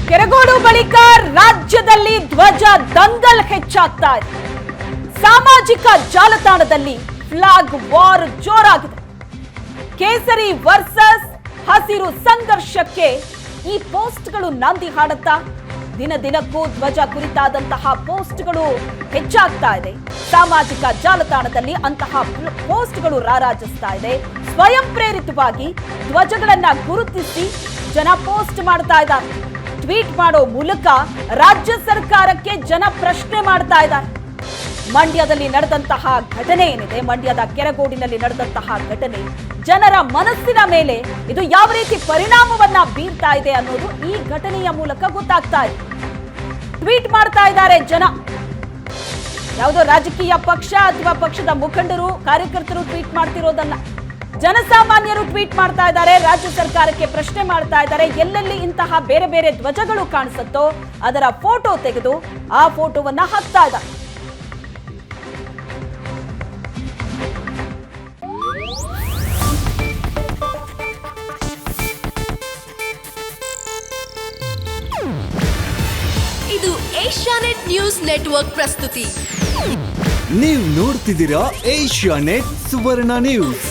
ಕೆರಗೋಡು ಬಳಿಕ ರಾಜ್ಯದಲ್ಲಿ ಧ್ವಜ ದಂಗಲ್ ಹೆಚ್ಚಾಗ್ತಾ ಇದೆ. ಸಾಮಾಜಿಕ ಜಾಲತಾಣದಲ್ಲಿ ಫ್ಲಾಗ್ ವಾರ್ ಜೋರಾಗಿದೆ. ಕೇಸರಿ ವರ್ಸಸ್ ಹಸಿರು ಸಂಘರ್ಷಕ್ಕೆ ಈ ಪೋಸ್ಟ್ಗಳು ನಾಂದಿ ಹಾಡುತ್ತಾ ದಿನ ದಿನಕ್ಕೂ ಧ್ವಜ ಕುರಿತಾದಂತಹ ಪೋಸ್ಟ್ಗಳು ಹೆಚ್ಚಾಗ್ತಾ ಇದೆ. ಸಾಮಾಜಿಕ ಜಾಲತಾಣದಲ್ಲಿ ಅಂತಹ ಪೋಸ್ಟ್ಗಳು ರಾರಾಜಿಸ್ತಾ ಇದೆ. ಸ್ವಯಂ ಪ್ರೇರಿತವಾಗಿ ಧ್ವಜಗಳನ್ನ ಗುರುತಿಸಿ ಜನ ಪೋಸ್ಟ್ ಮಾಡ್ತಾ ಇದ್ದಾರೆ. ಟ್ವೀಟ್ ಮಾಡೋ ಮೂಲಕ ರಾಜ್ಯ ಸರ್ಕಾರಕ್ಕೆ ಜನ ಪ್ರಶ್ನೆ ಮಾಡ್ತಾ ಇದ್ದಾರೆ. ಮಂಡ್ಯದಲ್ಲಿ ನಡೆದಂತಹ ಘಟನೆ ಏನಿದೆ, ಮಂಡ್ಯದ ಕೆರಗೋಡಿನಲ್ಲಿ ನಡೆದಂತಹ ಘಟನೆ ಜನರ ಮನಸ್ಸಿನ ಮೇಲೆ ಇದು ಯಾವ ರೀತಿ ಪರಿಣಾಮವನ್ನ ಬೀರ್ತಾ ಇದೆ ಅನ್ನೋದು ಈ ಘಟನೆಯ ಮೂಲಕ ಗೊತ್ತಾಗ್ತಾ ಇದೆ. ಟ್ವೀಟ್ ಮಾಡ್ತಾ ಇದ್ದಾರೆ ಜನ. ಯಾವುದೋ ರಾಜಕೀಯ ಪಕ್ಷ ಅಥವಾ ಪಕ್ಷದ ಮುಖಂಡರು ಕಾರ್ಯಕರ್ತರು ಟ್ವೀಟ್ ಮಾಡ್ತಿರೋದಲ್ಲ, ಜನಸಾಮಾನ್ಯರು ಟ್ವೀಟ್ ಮಾಡ್ತಾ ಇದ್ದಾರೆ. ರಾಜ್ಯ ಸರ್ಕಾರಕ್ಕೆ ಪ್ರಶ್ನೆ ಮಾಡ್ತಾ ಇದ್ದಾರೆ. ಎಲ್ಲೆಲ್ಲಿ ಇಂತಹ ಬೇರೆ ಬೇರೆ ಧ್ವಜಗಳು ಕಾಣಿಸುತ್ತೋ ಅದರ ಫೋಟೋ ತೆಗೆದು ಆ ಫೋಟೋವನ್ನ ಹಾಕ್ತಾ ಇದ್ದಾರೆ. ಇದು ಏಷ್ಯಾನೆಟ್ ನ್ಯೂಸ್ ನೆಟ್ವರ್ಕ್ ಪ್ರಸ್ತುತಿ. ನೀವು ನೋಡ್ತಿದ್ದೀರಾ ಏಷ್ಯಾನೆಟ್ ಸುವರ್ಣ ನ್ಯೂಸ್.